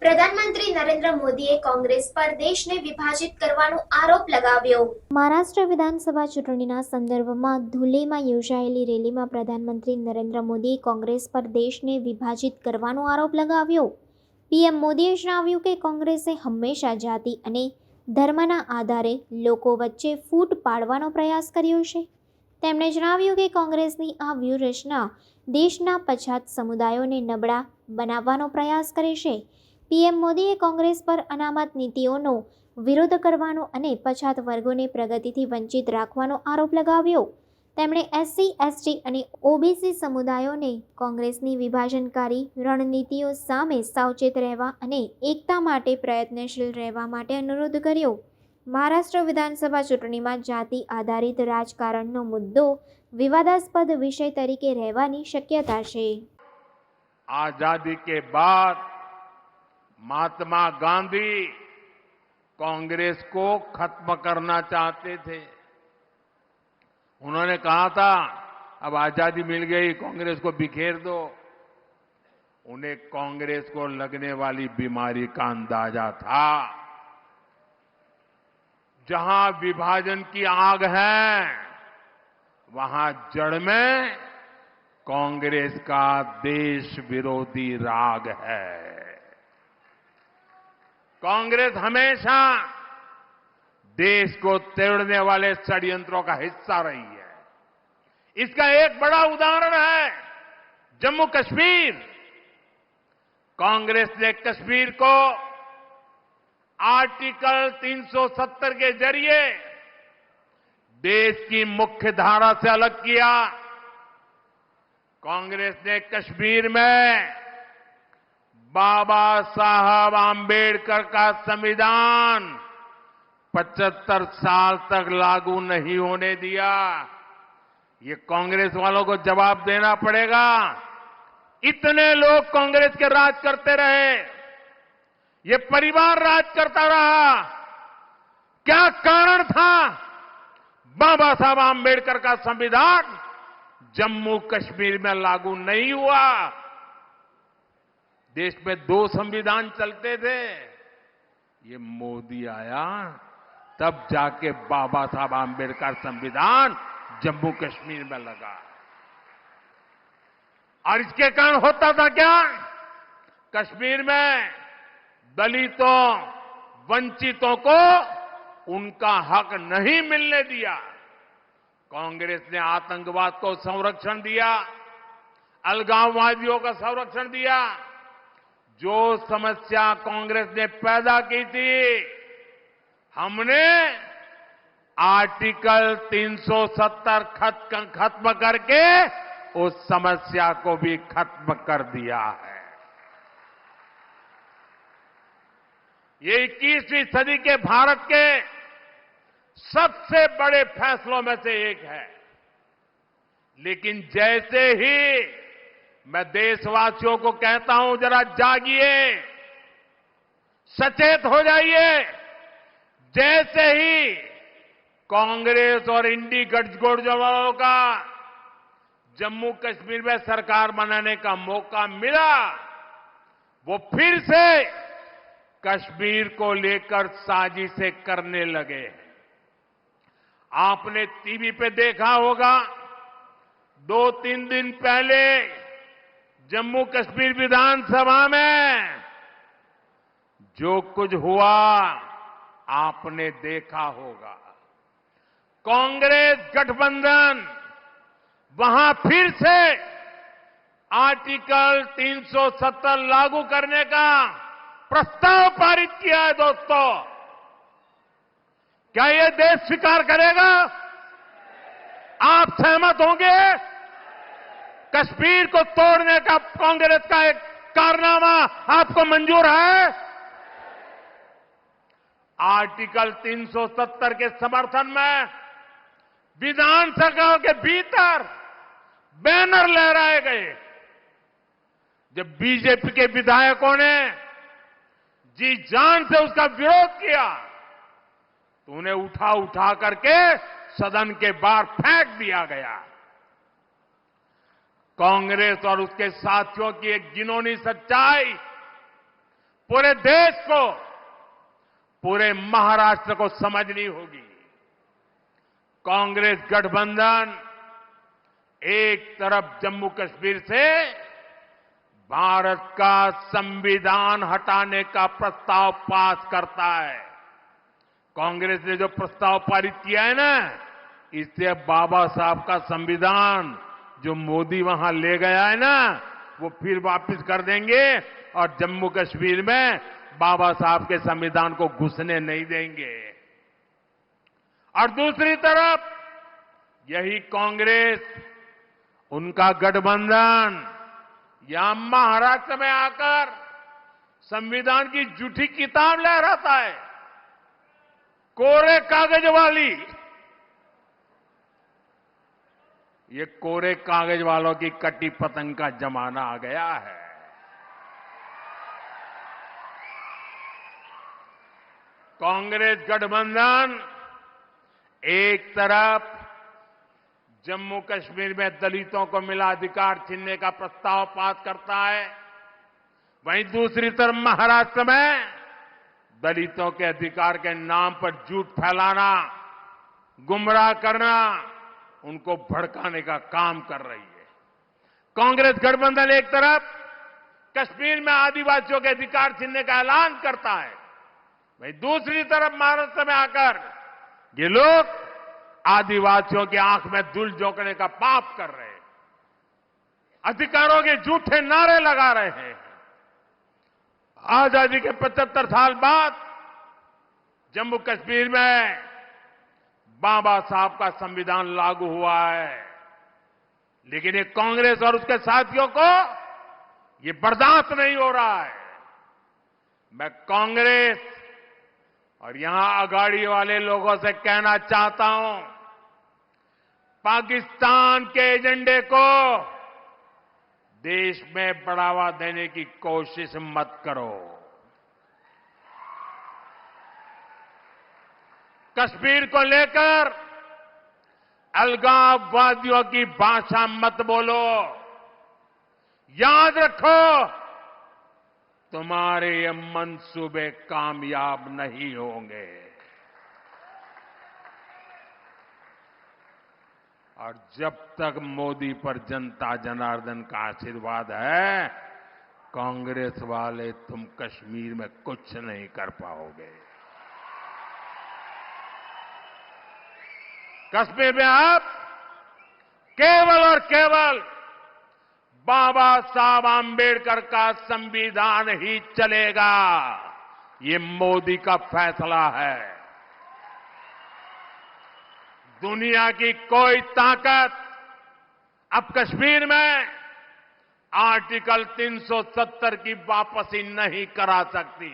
પ્રધાનમંત્રી નરેન્દ્ર મોદીએ કોંગ્રેસ પર દેશને વિભાજિત કરવાનો આરોપ લગાવ્યો। મહારાષ્ટ્ર વિધાનસભા ચૂંટણીના સંદર્ભમાં ધુલેમાં યોજાયેલી રેલીમાં પ્રધાનમંત્રી નરેન્દ્ર મોદીએ કોંગ્રેસ પર દેશને વિભાજિત કરવાનો આરોપ લગાવ્યો। પીએમ મોદીએ જણાવ્યું કે કોંગ્રેસે હંમેશા જાતિ અને ધર્મના આધારે લોકો વચ્ચે ફૂટ પાડવાનો પ્રયાસ કર્યો છે। તેમણે જણાવ્યું કે કોંગ્રેસની આ વ્યૂહરચના દેશના પછાત સમુદાયોને નબળા બનાવવાનો પ્રયાસ કરે છે। પીએમ મોદીએ કોંગ્રેસ પર અનામત નીતિઓનો વિરોધ કરવાનો અને પછાત વર્ગોને પ્રગતિથી વંચિત રાખવાનો આરોપ લગાવ્યો। તેમણે એસસી, એસટી અને ઓબીસી સમુદાયોને કોંગ્રેસની વિભાજનકારી રણનીતિઓ સામે સાવચેત રહેવા અને એકતા માટે પ્રયત્નશીલ રહેવા માટે અનુરોધ કર્યો। મહારાષ્ટ્ર વિધાનસભા ચૂંટણીમાં જાતિ આધારિત રાજકારણનો મુદ્દો વિવાદાસ્પદ વિષય તરીકે રહેવાની શક્યતા છે। आजादी के बाद महात्मा गांधी कांग्रेस को खत्म करना चाहते थे। उन्होंने कहा था अब आजादी मिल गई, कांग्रेस को बिखेर दो। उन्हें कांग्रेस को लगने वाली बीमारी का अंदाजा था। जहां विभाजन की आग है वहां जड़ में कांग्रेस का देश विरोधी राग है। कांग्रेस हमेशा देश को तोड़ने वाले षड्यंत्रों का हिस्सा रही है। इसका एक बड़ा उदाहरण है जम्मू कश्मीर। कांग्रेस ने कश्मीर को आर्टिकल 370 के जरिए देश की मुख्य धारा से अलग किया। कांग्रेस ने कश्मीर में बाबा साहब आंबेडकर का संविधान 75 साल तक लागू नहीं होने दिया। ये कांग्रेस वालों को जवाब देना पड़ेगा। इतने लोग कांग्रेस के राज करते रहे, ये परिवार राज करता रहा, क्या कारण था? बाबा साहब आंबेडकर का संविधान जम्मू कश्मीर में लागू नहीं हुआ। देश में 2 संविधान चलते थे। ये मोदी आया तब जाके बाबा साहब आंबेडकर संविधान जम्मू कश्मीर में लगा। और इसके कारण होता था क्या? कश्मीर में दलितों, वंचितों को उनका हक नहीं मिलने दिया। कांग्रेस ने आतंकवाद को संरक्षण दिया, अलगाववादियों का संरक्षण दिया। जो समस्या कांग्रेस ने पैदा की थी, हमने आर्टिकल 370 खत्म करके उस समस्या को भी खत्म कर दिया है। ये 21वीं सदी के भारत के सबसे बड़े फैसलों में से एक है। लेकिन जैसे ही मैं देशवासियों को कहता हूं जरा जागिए, सचेत हो जाइए। जैसे ही कांग्रेस और इंडी गठजोड़ों का जम्मू कश्मीर में सरकार बनाने का मौका मिला, वो फिर से कश्मीर को लेकर साजिशें करने लगे। आपने टीवी पे देखा होगा 2-3 दिन पहले जम्मू कश्मीर विधानसभा में जो कुछ हुआ आपने देखा होगा। कांग्रेस गठबंधन वहां फिर से आर्टिकल 370 लागू करने का प्रस्ताव पारित किया है। दोस्तों, क्या यह देश स्वीकार करेगा? आप सहमत होंगे? कश्मीर को तोड़ने का कांग्रेस का एक कारनामा आपको मंजूर है? आर्टिकल 370 के समर्थन में विधानसभा के भीतर बैनर लहराए गए। जब बीजेपी के विधायकों ने जी जान से उसका विरोध किया तो उन्हें उठा करके सदन के बाहर फेंक दिया गया। कांग्रेस और उसके साथियों की एक घिनौनी सच्चाई पूरे देश को, पूरे महाराष्ट्र को समझनी होगी। कांग्रेस गठबंधन एक तरफ जम्मू कश्मीर से भारत का संविधान हटाने का प्रस्ताव पास करता है। कांग्रेस ने जो प्रस्ताव पारित किया है ना, इससे बाबा साहब का संविधान जो मोदी वहां ले गया है ना, वो फिर वापस कर देंगे और जम्मू कश्मीर में बाबा साहब के संविधान को घुसने नहीं देंगे। और दूसरी तरफ यही कांग्रेस, उनका गठबंधन यहां महाराष्ट्र में आकर संविधान की झूठी किताब लहराता है, कोरे कागज वाली। ये कोरे कागज वालों की कटी पतंग का जमाना आ गया है। कांग्रेस गठबंधन एक तरफ जम्मू कश्मीर में दलितों को मिला अधिकार छीनने का प्रस्ताव पास करता है, वहीं दूसरी तरफ महाराष्ट्र में दलितों के अधिकार के नाम पर झूठ फैलाना, गुमराह करना, उनको भड़काने का काम कर रही है। कांग्रेस गठबंधन एक तरफ कश्मीर में आदिवासियों के अधिकार छीनने का ऐलान करता है, वहीं दूसरी तरफ महाराष्ट्र में आकर ये लोग आदिवासियों की आंख में धूल झोंकने का पाप कर रहे हैं, अधिकारों के झूठे नारे लगा रहे हैं। आजादी के 75 साल बाद जम्मू कश्मीर में बाबा साहब का संविधान लागू हुआ है, लेकिन ये कांग्रेस और उसके साथियों को ये बर्दाश्त नहीं हो रहा है। मैं कांग्रेस और यहां अगाड़ी वाले लोगों से कहना चाहता हूं, पाकिस्तान के एजेंडे को देश में बढ़ावा देने की कोशिश मत करो। कश्मीर को लेकर अलगाववादियों की भाषा मत बोलो। याद रखो, तुम्हारे ये मंसूबे कामयाब नहीं होंगे। और जब तक मोदी पर जनता जनार्दन का आशीर्वाद है, कांग्रेस वाले तुम कश्मीर में कुछ नहीं कर पाओगे। कश्मीर में अब केवल और केवल बाबा साहब आंबेडकर का संविधान ही चलेगा। ये मोदी का फैसला है। दुनिया की कोई ताकत अब कश्मीर में आर्टिकल 370 की वापसी नहीं करा सकती।